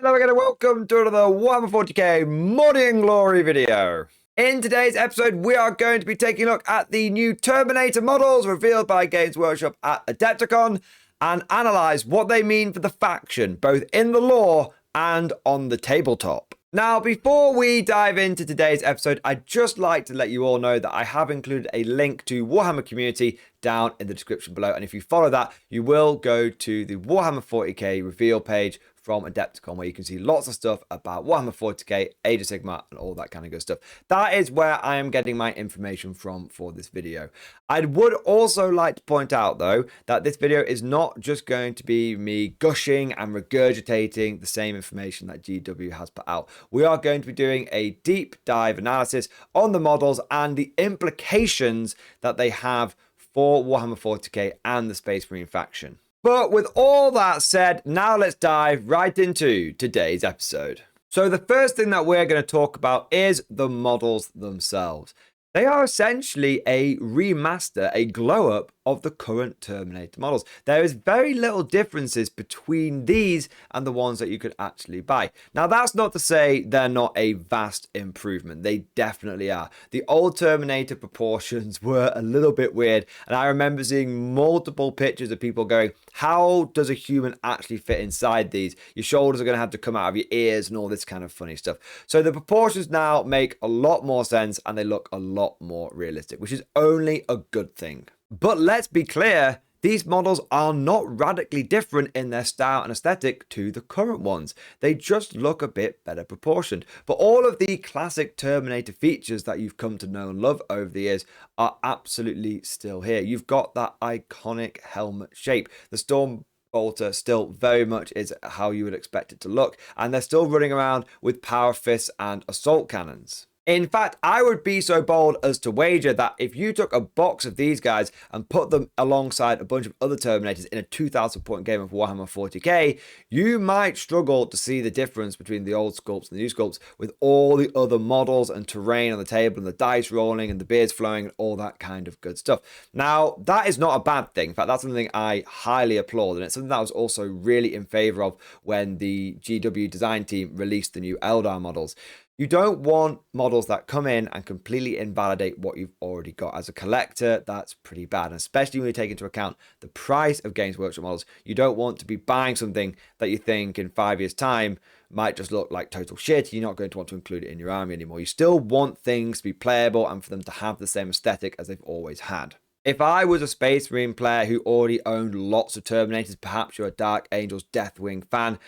Hello again and welcome to another Warhammer 40k Modding Glory video. In today's episode, we are going to be taking a look at the new Terminator models revealed by Games Workshop at Adepticon and analyse what they mean for the faction, both in the lore and on the tabletop. Now, before we dive into today's episode, I'd just like to let you all know that I have included a link to Warhammer Community down in the description below. And if you follow that, you will go to the Warhammer 40k reveal page from Adepticon, where you can see lots of stuff about Warhammer 40k, Age of Sigmar, and all that kind of good stuff. That is where I am getting my information from for this video. I would also like to point out, though, that this video is not just going to be me gushing and regurgitating the same information that GW has put out. We are going to be doing a deep dive analysis on the models and the implications that they have for Warhammer 40k and the Space Marine faction. But with all that said, now let's dive right into today's episode. So the first thing that we're going to talk about is the models themselves. They are essentially a remaster, a glow-up of the current Terminator models. There is very little differences between these and the ones that you could actually buy. Now, that's not to say they're not a vast improvement. They definitely are. The old Terminator proportions were a little bit weird, and I remember seeing multiple pictures of people going, how does a human actually fit inside these? Your shoulders are going to have to come out of your ears and all this kind of funny stuff. So the proportions now make a lot more sense, and they look a lot more realistic, which is only a good thing. But let's be clear, these models are not radically different in their style and aesthetic to the current ones. They just look a bit better proportioned. But all of the classic Terminator features that you've come to know and love over the years are absolutely still here. You've got that iconic helmet shape. The Stormbolter still very much is how you would expect it to look. And they're still running around with power fists and assault cannons. In fact, I would be so bold as to wager that if you took a box of these guys and put them alongside a bunch of other Terminators in a 2,000 point game of Warhammer 40k, you might struggle to see the difference between the old sculpts and the new sculpts with all the other models and terrain on the table and the dice rolling and the beards flowing and all that kind of good stuff. Now, that is not a bad thing. In fact, that's something I highly applaud, and it's something that I was also really in favor of when the GW design team released the new Eldar models. You don't want models that come in and completely invalidate what you've already got. As a collector, that's pretty bad. And especially when you take into account the price of Games Workshop models, you don't want to be buying something that you think in 5 years' time might just look like total shit. You're not going to want to include it in your army anymore. You still want things to be playable and for them to have the same aesthetic as they've always had. If I was a Space Marine player who already owned lots of Terminators, perhaps you're a Dark Angels Deathwing fan,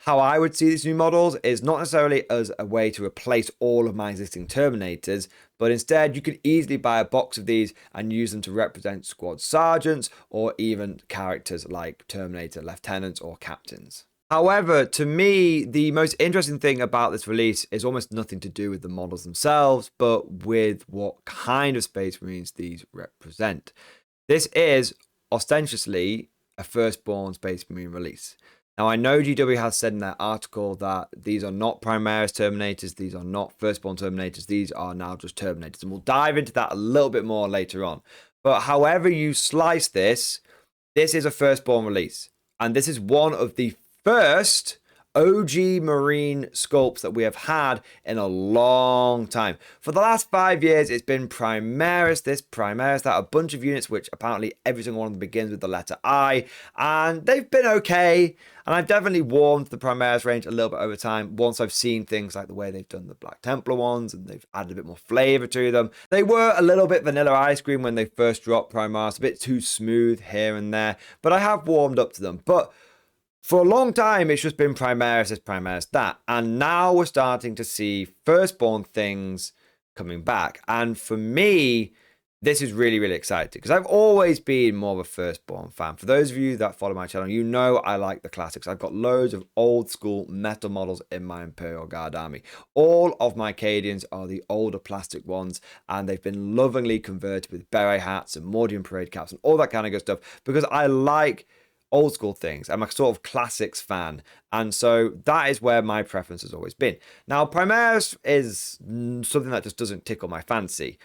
how I would see these new models is not necessarily as a way to replace all of my existing Terminators, but instead you could easily buy a box of these and use them to represent squad sergeants or even characters like Terminator lieutenants or captains. However, to me, the most interesting thing about this release is almost nothing to do with the models themselves, but with what kind of Space Marines these represent. This is ostensibly a Firstborn Space Marine release. Now, I know GW has said in their article that these are not Primaris Terminators, these are not Firstborn Terminators, these are now just Terminators. And we'll dive into that a little bit more later on. But however you slice this, this is a Firstborn release. And this is one of the first OG Marine sculpts that we have had in a long time. For the last 5 years, it's been Primaris this, Primaris that, a bunch of units which apparently every single one of them begins with the letter I, and they've been okay. And I've definitely warmed the Primaris range a little bit over time once I've seen things like the way they've done the Black Templar ones and they've added a bit more flavor to them. They were a little bit vanilla ice cream when they first dropped Primaris, a bit too smooth here and there, but I have warmed up to them. But for a long time, it's just been Primaris this, Primaris that. And now we're starting to see Firstborn things coming back. And for me, this is really, really exciting because I've always been more of a Firstborn fan. For those of you that follow my channel, you know I like the classics. I've got loads of old school metal models in my Imperial Guard army. All of my Cadians are the older plastic ones, and they've been lovingly converted with beret hats and Mordian parade caps and all that kind of good stuff because I like old school things. I'm a sort of classics fan, and so that is where my preference has always been. Now, Primaris is something that just doesn't tickle my fancy,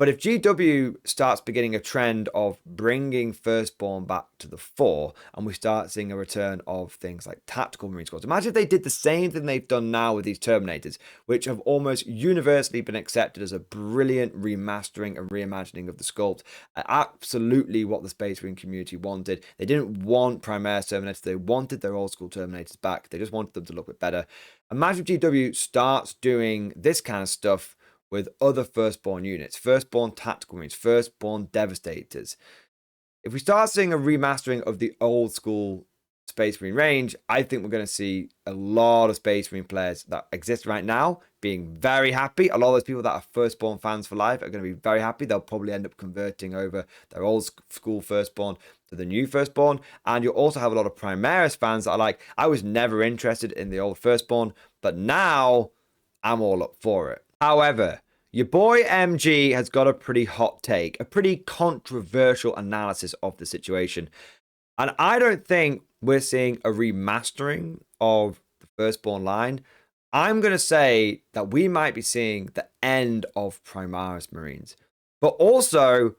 But if GW starts beginning a trend of bringing Firstborn back to the fore, and we start seeing a return of things like tactical Marine squads, imagine if they did the same thing they've done now with these Terminators, which have almost universally been accepted as a brilliant remastering and reimagining of the sculpt. Absolutely what the Space Marine community wanted. They didn't want Primaris Terminators, they wanted their old school Terminators back. They just wanted them to look a bit better. Imagine if GW starts doing this kind of stuff with other Firstborn units, Firstborn Tactical Marines, Firstborn Devastators. If we start seeing a remastering of the old school Space Marine range, I think we're going to see a lot of Space Marine players that exist right now being very happy. A lot of those people that are Firstborn fans for life are going to be very happy. They'll probably end up converting over their old school Firstborn to the new Firstborn. And you'll also have a lot of Primaris fans that are like, I was never interested in the old Firstborn, but now I'm all up for it. However, your boy MG has got a pretty hot take, a pretty controversial analysis of the situation. And I don't think we're seeing a remastering of the Firstborn line. I'm going to say that we might be seeing the end of Primaris Marines, but also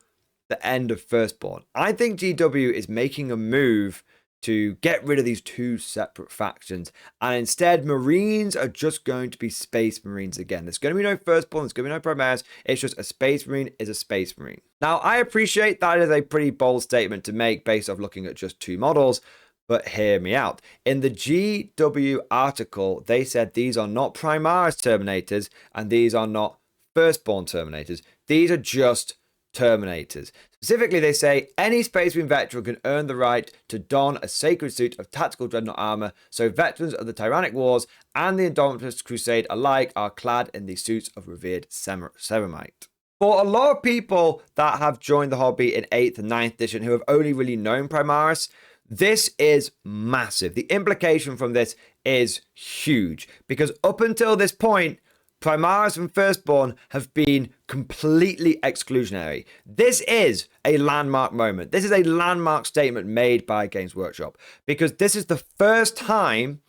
the end of Firstborn. I think GW is making a move to get rid of these two separate factions, and instead Marines are just going to be Space Marines again. There's going to be no Firstborn, there's going to be no Primaris. It's just a Space Marine is a Space Marine. Now, I appreciate that is a pretty bold statement to make based off looking at just two models, but hear me out. In the GW article, they said these are not Primaris Terminators and these are not Firstborn Terminators. These are just Terminators. Specifically, they say any Space Marine veteran can earn the right to don a sacred suit of tactical dreadnought armor, so veterans of the Tyrannic Wars and the Indomitus Crusade alike are clad in the suits of revered Ceramite. For a lot of people that have joined the hobby in 8th and 9th edition who have only really known Primaris, this is massive. The implication from this is huge, because up until this point, Primaris and Firstborn have been completely exclusionary. This is a landmark moment. This is a landmark statement made by Games Workshop, because this is the first time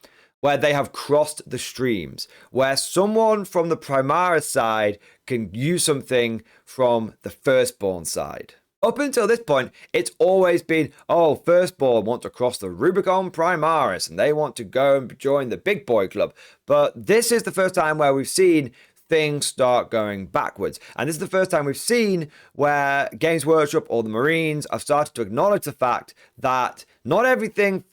where they have crossed the streams, where someone from the Primaris side can use something from the Firstborn side. Up until this point, it's always been, oh, Firstborn want to cross the Rubicon Primaris and they want to go and join the big boy club. But this is the first time where we've seen things start going backwards. And this is the first time we've seen where Games Workshop or the Marines have started to acknowledge the fact that not everything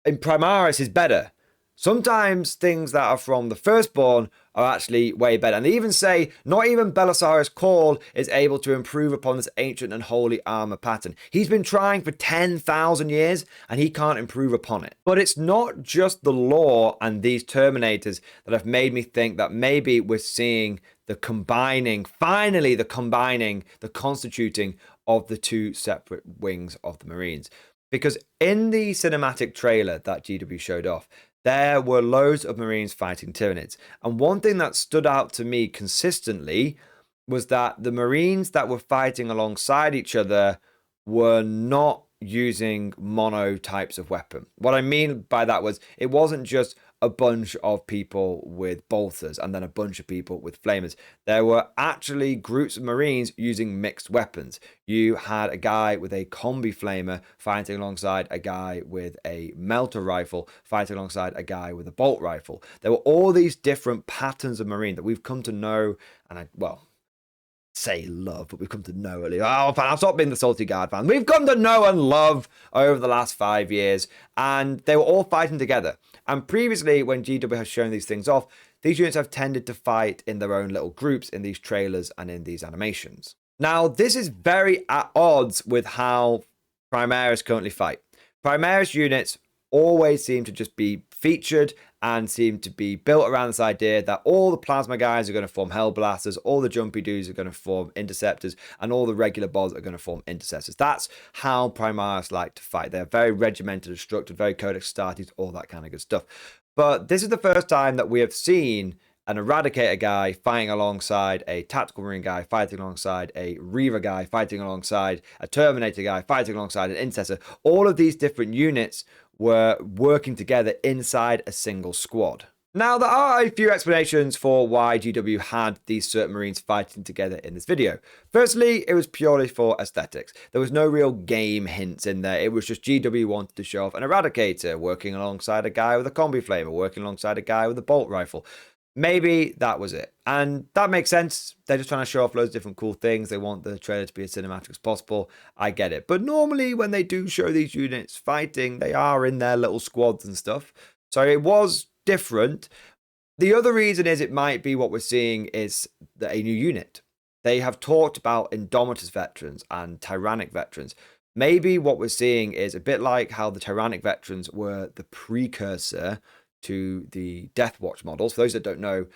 in Primaris is better. Sometimes things that are from the Firstborn are actually way better. And they even say not even Belisarius Cawl is able to improve upon this ancient and holy armor pattern. He's been trying for 10,000 years and he can't improve upon it. But it's not just the lore and these Terminators that have made me think that maybe we're seeing the combining, finally the combining, the constituting of the two separate wings of the Marines. Because in the cinematic trailer that GW showed off, there were loads of Marines fighting Tyranids. And one thing that stood out to me consistently was that the Marines that were fighting alongside each other were not using mono types of weapon. What I mean by that was it wasn't just a bunch of people with bolters and then a bunch of people with flamers. There were actually groups of Marines using mixed weapons. You had a guy with a combi flamer fighting alongside a guy with a melter rifle, fighting alongside a guy with a bolt rifle. There were all these different patterns of Marine that we've come to know, and say love, but we've come to know at least. Oh, I'll stop being the salty guard fan. We've come to know and love over the last 5 years, and they were all fighting together. And previously, when GW has shown these things off, these units have tended to fight in their own little groups in these trailers and in these animations. Now, this is very at odds with how Primaris currently fight. Primaris units always seem to just be featured and seem to be built around this idea that all the plasma guys are going to form Hellblasters, all the jumpy dudes are going to form Interceptors, and all the regular bots are going to form Intercessors. That's how Primaris like to fight. They're very regimented, structured, very Codex Astartes, all that kind of good stuff. But this is the first time that we have seen an Eradicator guy fighting alongside a Tactical Marine guy, fighting alongside a Reaver guy, fighting alongside a Terminator guy, fighting alongside an Intercessor. All of these different units were working together inside a single squad. Now, there are a few explanations for why GW had these certain Marines fighting together in this video. Firstly, it was purely for aesthetics. There was no real game hints in there. It was just GW wanted to show off an Eradicator working alongside a guy with a Combi Flamer, working alongside a guy with a Bolt Rifle. Maybe that was it. And that makes sense. They're just trying to show off loads of different cool things. They want the trailer to be as cinematic as possible. I get it. But normally when they do show these units fighting, they are in their little squads and stuff. So it was different. The other reason is it might be what we're seeing is a new unit. They have talked about Indomitus veterans and Tyrannic veterans. Maybe what we're seeing is a bit like how the Tyrannic veterans were the precursor to the Death Watch models. For those that don't know,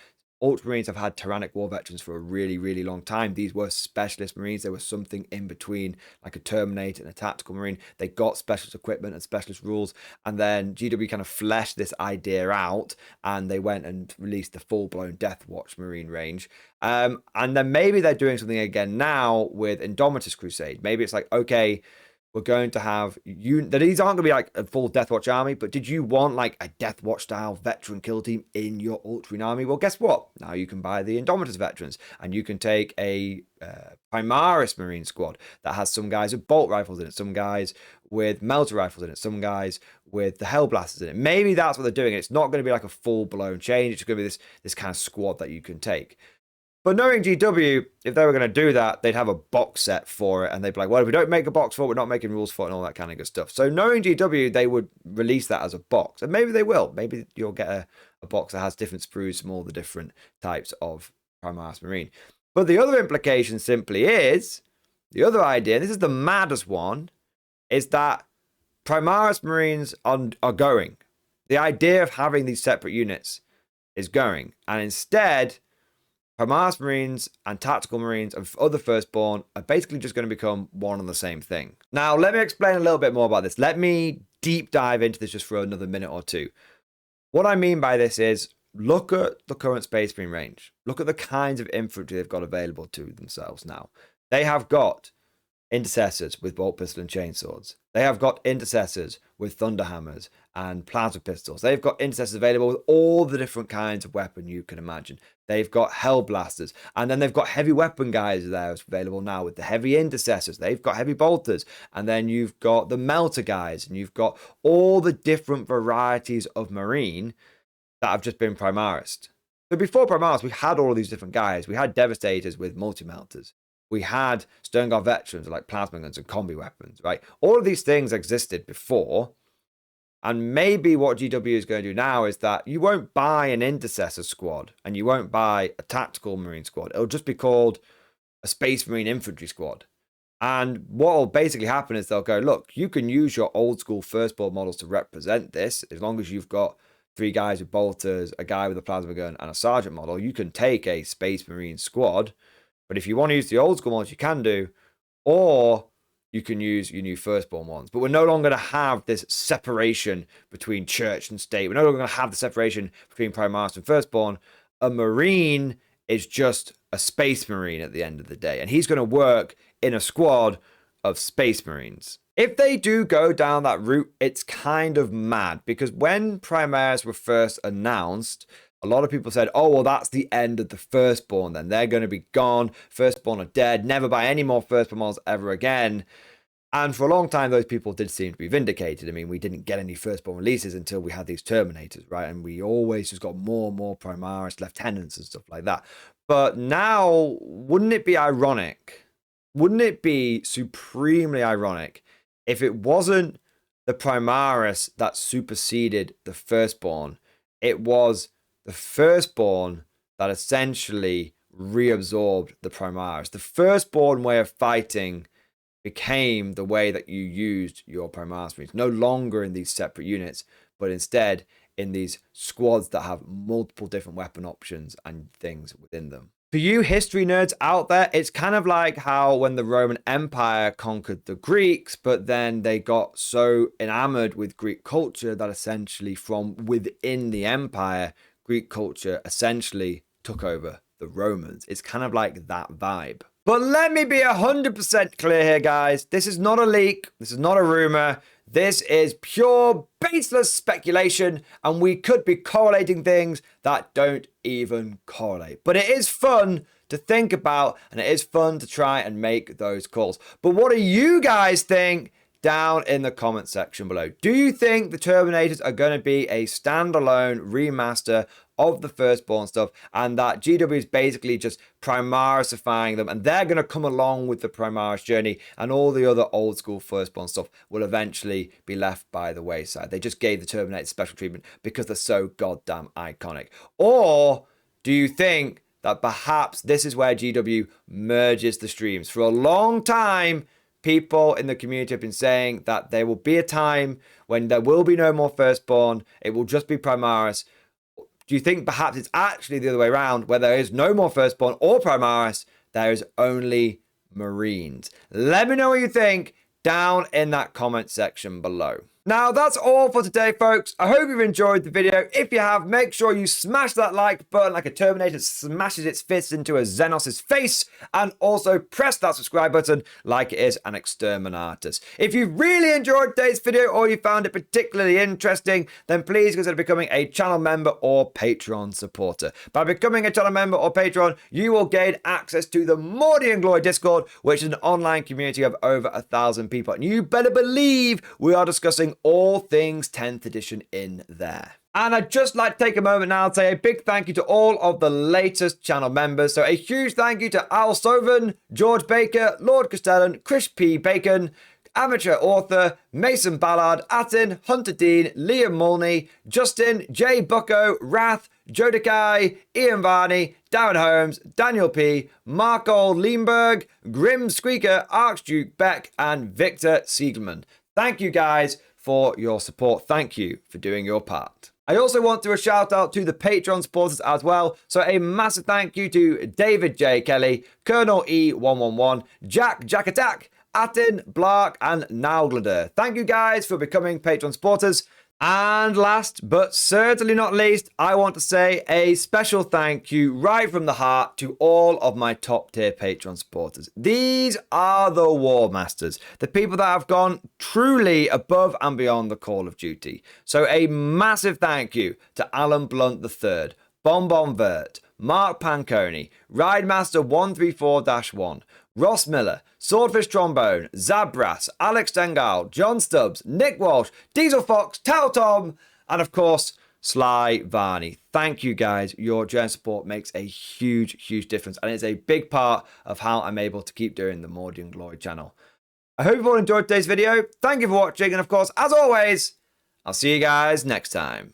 Ultramarines have had Tyrannic War veterans for a really, really long time. These were specialist Marines. There was something in between, like a Terminator and a Tactical Marine. They got specialist equipment and specialist rules. And then GW kind of fleshed this idea out, and they went and released the full-blown Death Watch Marine range. And then maybe they're doing something again now with Indomitus Crusade. Maybe it's like, okay, we're going to have these aren't going to be like a full Death Watch army, but did you want like a Death Watch style veteran kill team in your Ultramarine army? Well, guess what? Now you can buy the Indomitus veterans, and you can take a Primaris Marine squad that has some guys with bolt rifles in it, some guys with melter rifles in it, some guys with the Hellblasters in it. Maybe that's what they're doing. It's not going to be like a full blown change. It's going to be this kind of squad that you can take. But knowing GW, if they were going to do that, they'd have a box set for it. And they'd be like, well, if we don't make a box for it, we're not making rules for it and all that kind of good stuff. So knowing GW, they would release that as a box. And maybe they will. Maybe you'll get a box that has different sprues from all the different types of Primaris Marine. But the other implication simply is, the other idea, and this is the maddest one, is that Primaris Marines are going. The idea of having these separate units is going. And instead, Primaris Marines and Tactical Marines and other Firstborn are basically just going to become one and the same thing. Now, let me explain a little bit more about this. Let me deep dive into this just for another minute or two. What I mean by this is, look at the current Space Marine range. Look at the kinds of infantry they've got available to themselves now. They have got intercessors with bolt pistol and chainswords. They have got intercessors with thunderhammers and plasma pistols. They've got intercessors available with all the different kinds of weapon you can imagine. They've got hellblasters, and then they've got heavy weapon guys there available now with the heavy intercessors. They've got heavy bolters, and then you've got the melter guys, and you've got all the different varieties of Marine that have just been Primarised. So before Primaris, we had all of these different guys. We had Devastators with multi-melters. We had Sternguard veterans like plasma guns and combi weapons, right? All of these things existed before. And maybe what GW is going to do now is that you won't buy an intercessor squad and you won't buy a tactical Marine squad. It'll just be called a Space Marine infantry squad. And what will basically happen is they'll go, look, you can use your old school Firstborn models to represent this. As long as you've got 3 guys with bolters, a guy with a plasma gun, and a sergeant model, you can take a Space Marine squad. But if you want to use the old school ones, you can do, or you can use your new Firstborn ones. But we're no longer going to have this separation between church and state. We're no longer going to have the separation between Primaris and Firstborn. A Marine is just a Space Marine at the end of the day. And he's going to work in a squad of Space Marines. If they do go down that route, it's kind of mad. Because when Primaris were first announced, a lot of people said, oh, well, that's the end of the Firstborn then. They're going to be gone. Firstborn are dead. Never buy any more Firstborn models ever again. And for a long time, those people did seem to be vindicated. I mean, we didn't get any Firstborn releases until we had these Terminators, right? And we always just got more and more Primaris lieutenants and stuff like that. But now, wouldn't it be ironic? Wouldn't it be supremely ironic if it wasn't the Primaris that superseded the Firstborn? It was the Firstborn that essentially reabsorbed the Primaris. The Firstborn way of fighting became the way that you used your Primaris Marines. No longer in these separate units, but instead in these squads that have multiple different weapon options and things within them. For you history nerds out there, it's kind of like how when the Roman Empire conquered the Greeks, but then they got so enamored with Greek culture that essentially from within the empire, Greek culture essentially took over the Romans. It's kind of like that vibe. But let me be 100% clear here, guys. This is not a leak. This is not a rumor. This is pure, baseless speculation, and we could be correlating things that don't even correlate. But it is fun to think about, and it is fun to try and make those calls. But what do you guys think? Down in the comment section below. Do you think the Terminators are going to be a standalone remaster of the Firstborn stuff, and that GW is basically just Primarisifying them, and they're going to come along with the Primaris journey, and all the other old school Firstborn stuff will eventually be left by the wayside? They just gave the Terminators special treatment because they're so goddamn iconic. Or do you think that perhaps this is where GW merges the streams? For a long time, people in the community have been saying that there will be a time when there will be no more Firstborn. It will just be Primaris. Do you think perhaps it's actually the other way around, where there is no more Firstborn or Primaris, there is only Marines? Let me know what you think down in that comment section below. Now, that's all for today, folks. I hope you've enjoyed the video. If you have, make sure you smash that like button like a Terminator smashes its fist into a Xenos' face, and also press that subscribe button like it is an Exterminatus. If you really enjoyed today's video or you found it particularly interesting, then please consider becoming a channel member or Patreon supporter. By becoming a channel member or Patreon, you will gain access to the Mordian Glory Discord, which is an online community of over 1,000 people. And you better believe we are discussing all things 10th edition in there. And I'd just like to take a moment now to say a big thank you to all of the latest channel members. So a huge thank you to Al Sovan, George Baker, Lord Castellan, Chris P. Bacon, Amateur Author, Mason Ballard, Atin, Hunter Dean, Liam Mulney, Justin, Jay Bucko, Wrath, Jodekai, Ian Varney, Darren Holmes, Daniel P, Marco Leemberg, Grim Squeaker, Archduke Beck, and Victor Siegelman. Thank you guys for your support. Thank you for doing your part. I also want to do a shout out to the Patreon supporters as well. So a massive thank you to David J. Kelly, Colonel E111, Jack Attack, Atin, Blark, and Nauglader. Thank you guys for becoming Patreon supporters. And last but certainly not least, I want to say a special thank you right from the heart to all of my top tier Patreon supporters. These are the War Masters, the people that have gone truly above and beyond the call of duty. So a massive thank you to Alan Blunt III, Bonbon Vert, Mark Panconi, Ridemaster 134-1, Ross Miller, Swordfish Trombone, Zabras, Alex Dengal, John Stubbs, Nick Walsh, Diesel Fox, Tal Tom, and of course, Sly Varney. Thank you guys. Your generous support makes a huge difference, and it's a big part of how I'm able to keep doing the Mordian Glory channel. I hope you've all enjoyed today's video. Thank you for watching, and of course, as always, I'll see you guys next time.